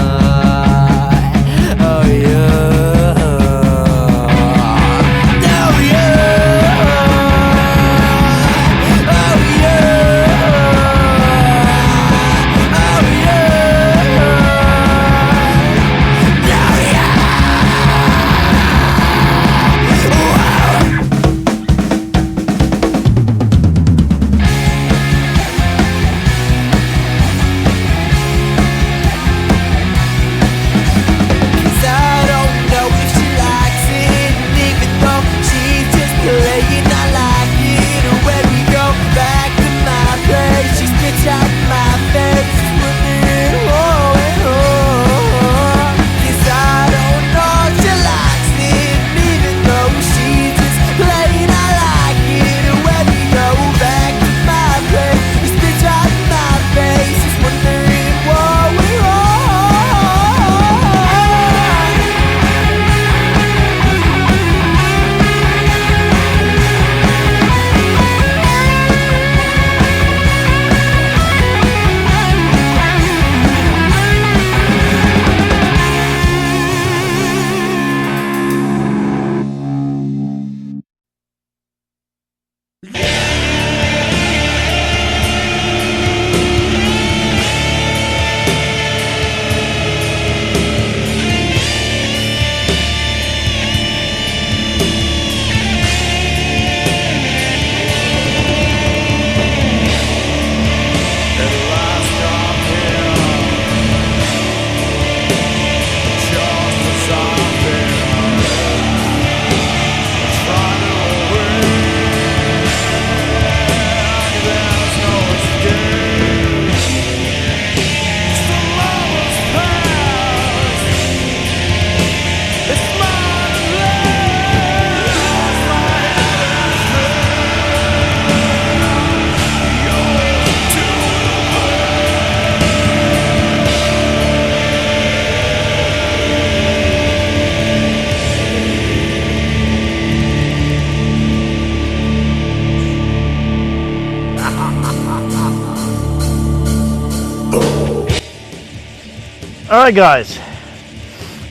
All right, guys,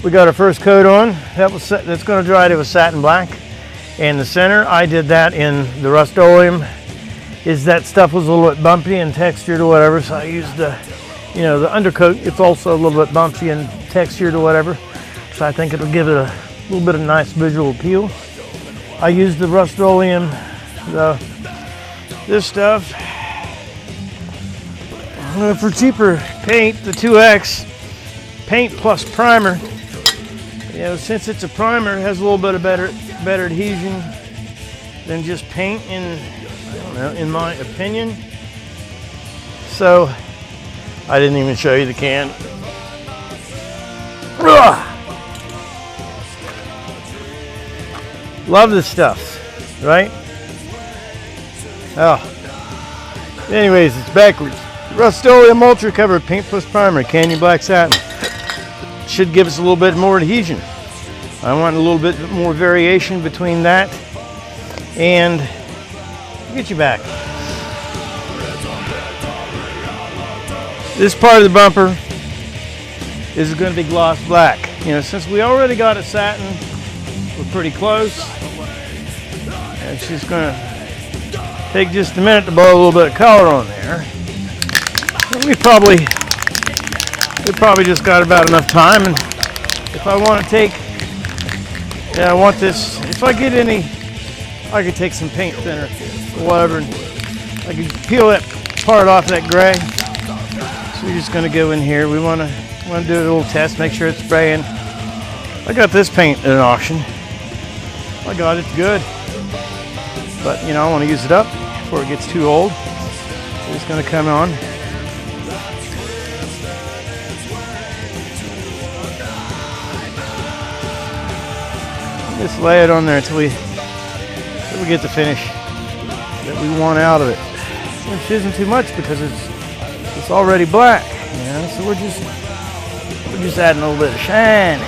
we got our first coat on. That's going to dry to a satin black. And the center, I did that in the Rust-Oleum. That stuff was a little bit bumpy and textured or whatever, so I used the undercoat. It's also a little bit bumpy and textured or whatever, so I think it'll give it a little bit of nice visual appeal. I used the Rust-Oleum, this stuff. For cheaper paint, the 2X paint plus primer. You know, since it's a primer, it has a little bit of better adhesion than just paint, in my opinion. So I didn't even show you the can. Ugh. Love this stuff, right? Oh. Anyways, it's backwards. Rust-Oleum Ultra Cover Paint Plus Primer, Canyon Black Satin. Should give us a little bit more adhesion. I want a little bit more variation between that and get you back. This part of the bumper is going to be gloss black. You know, since we already got a satin, we're pretty close. And it's just going to take just a minute to blow a little bit of color on there. And we probably just got about enough time. And if I want to take, I want this, if I get any, I could take some paint thinner or whatever, and I could peel that part off that gray. So we're just going to go in here. We want to do a little test, make sure it's spraying. I got this paint at an auction. I got it, good. But you know, I want to use it up before it gets too old. So it's going to come on. Just lay it on there until we get the finish that we want out of it, which isn't too much because it's already black. So we're just adding a little bit of shine.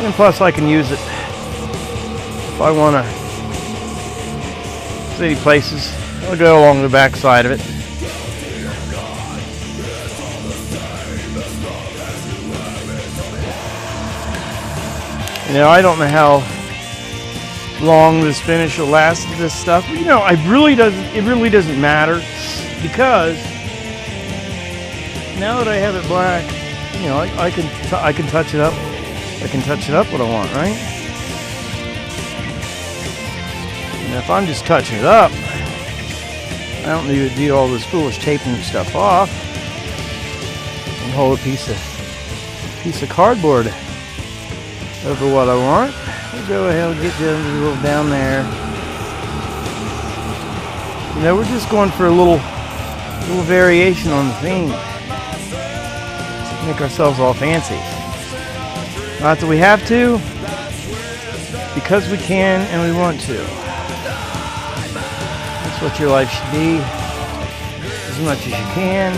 And plus I can use it if I want to city places. I'll go along the back side of it. I don't know how long this finish will last with this stuff. But, it really doesn't matter, because now that I have it black, I can touch it up. I can touch it up what I want, right? And if I'm just touching it up, I don't need to do all this foolish taping stuff off. And hold a piece of cardboard over what I want. I'll go ahead and get a little down there. We're just going for a little variation on the theme. Make ourselves all fancy. Not that we have to, because we can and we want to. That's what your life should be. As much as you can.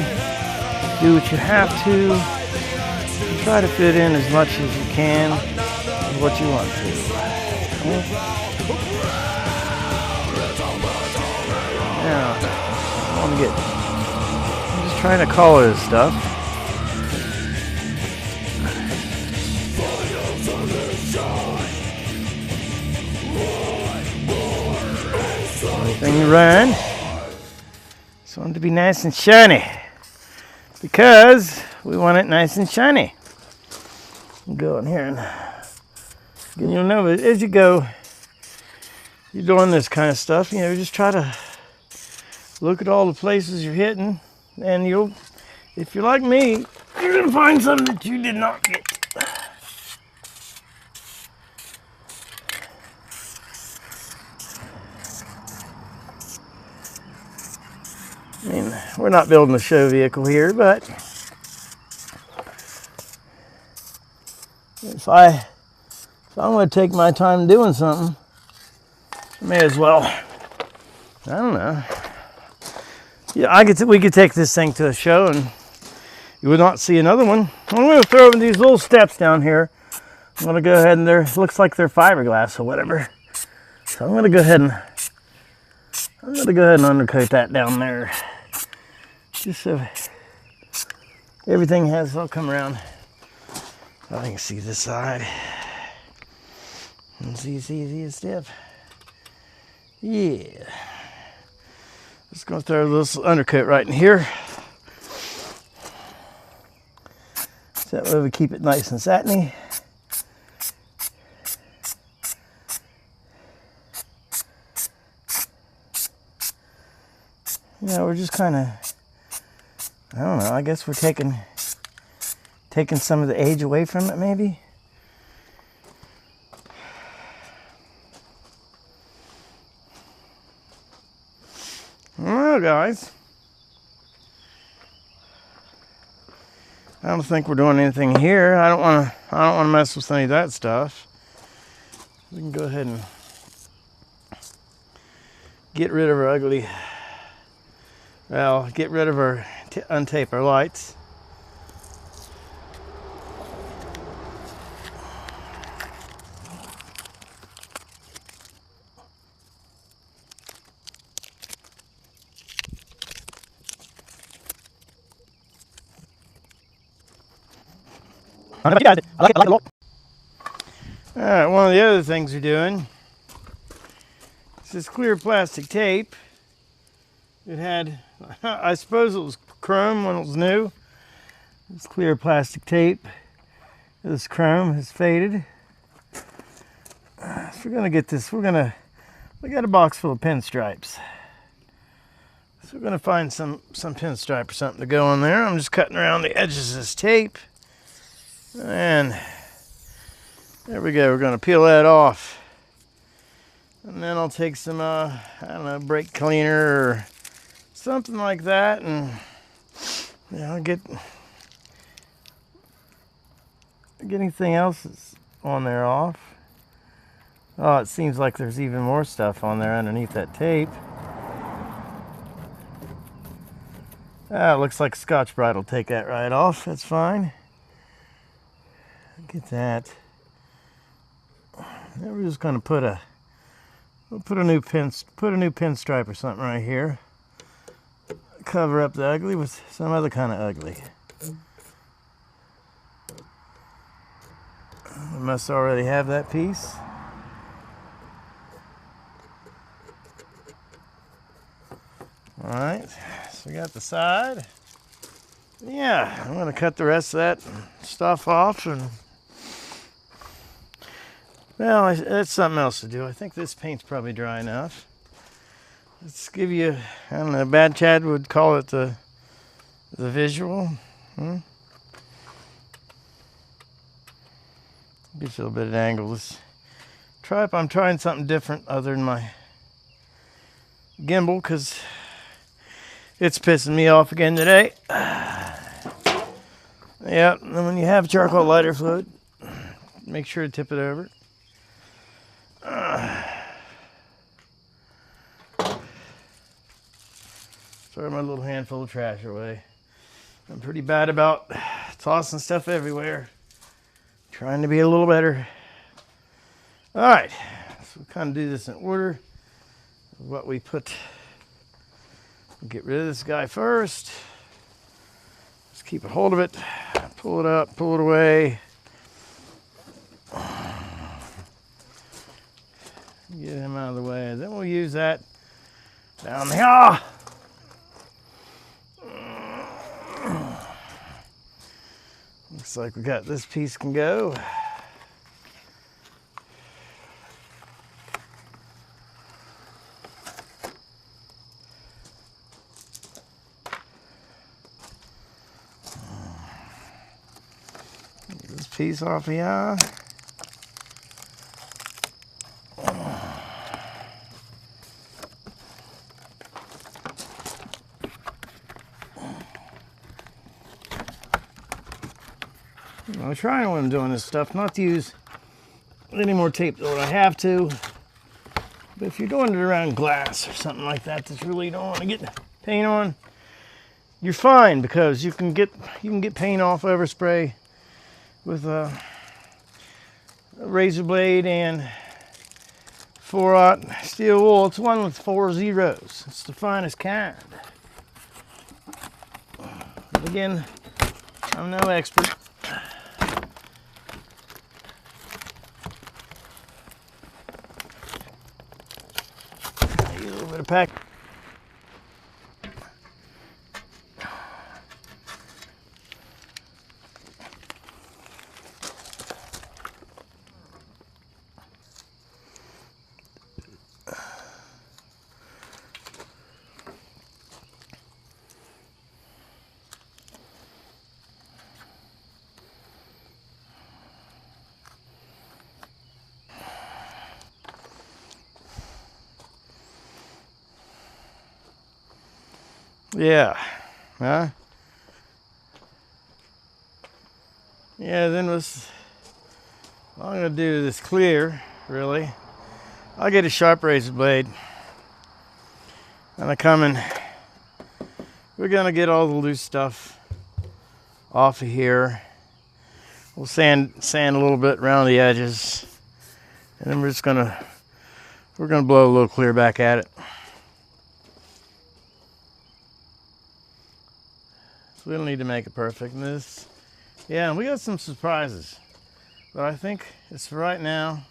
Do what you have to. And try to fit in as much as you can with what you want to. Now, I'm just trying to color this stuff. Everything you run. Just want it to be nice and shiny, because we want it nice and shiny. Go in here and you'll know as you go, you're doing this kind of stuff. Just try to look at all the places you're hitting, and if you're like me, you're gonna find something that you did not get. We're not building a show vehicle here, but if I'm going to take my time doing something, I may as well. I don't know. Yeah, we could take this thing to a show and you would not see another one. I'm going to throw in these little steps down here. I'm going to go ahead and looks like they're fiberglass or whatever. So I'm going to go ahead and undercoat that down there. Just so everything has all come around. I can see this side. And see the step. Yeah. Just gonna throw a little undercoat right in here. So that way we keep it nice and satiny. We're just kind of, I don't know, I guess we're taking some of the age away from it, maybe. Well, guys, I don't think we're doing anything here. I don't want to mess with any of that stuff. We can go ahead and get rid of our ugly. Well, get rid of our untape our lights. I like it a lot. All right, one of the other things we're doing is this clear plastic tape. It had, I suppose it was chrome when it was new. This clear plastic tape. This chrome has faded. So we're gonna get this. We got a box full of pinstripes. So we're gonna find some pinstripe or something to go on there. I'm just cutting around the edges of this tape. And there we go. We're going to peel that off. And then I'll take some, I don't know, brake cleaner or something like that. And get anything else that's on there off. Oh, it seems like there's even more stuff on there underneath that tape. Ah, looks like Scotch Brite will take that right off. That's fine. Get that. Now we're just gonna put a new pinstripe or something right here. Cover up the ugly with some other kind of ugly. We must already have that piece. All right, so we got the side. Yeah, I'm gonna cut the rest of that stuff off, and well, that's something else to do. I think this paint's probably dry enough. Let's give you, I don't know, Bad Chad would call it the visual. Gives you a little bit of angle. I'm trying something different other than my gimbal, because it's pissing me off again today. Yeah, and when you have charcoal lighter fluid, make sure to tip it over. Throw my little handful of trash away. I'm pretty bad about tossing stuff everywhere. Trying to be a little better. All right, so we'll kind of do this in order. What we put. Get rid of this guy first. Just keep a hold of it. Pull it up, pull it away. Get him out of the way. Then we'll use that down here. Looks like we got this piece can go. Get this piece off here. I'm trying when I'm doing this stuff not to use any more tape than I have to. But if you're doing it around glass or something like that that you really don't want to get paint on, you're fine, because you can get paint off overspray with a razor blade and 4-aught steel wool. It's one with 4 zeros. It's the finest kind. But again, I'm no expert. A little bit of pack. Yeah, huh? Yeah, then all I'm gonna do this clear, really. I'll get a sharp razor blade. And I come in, we're gonna get all the loose stuff off of here. We'll sand a little bit around the edges. And then we're gonna blow a little clear back at it. So we don't need to make it perfect. And we got some surprises. But I think it's for right now.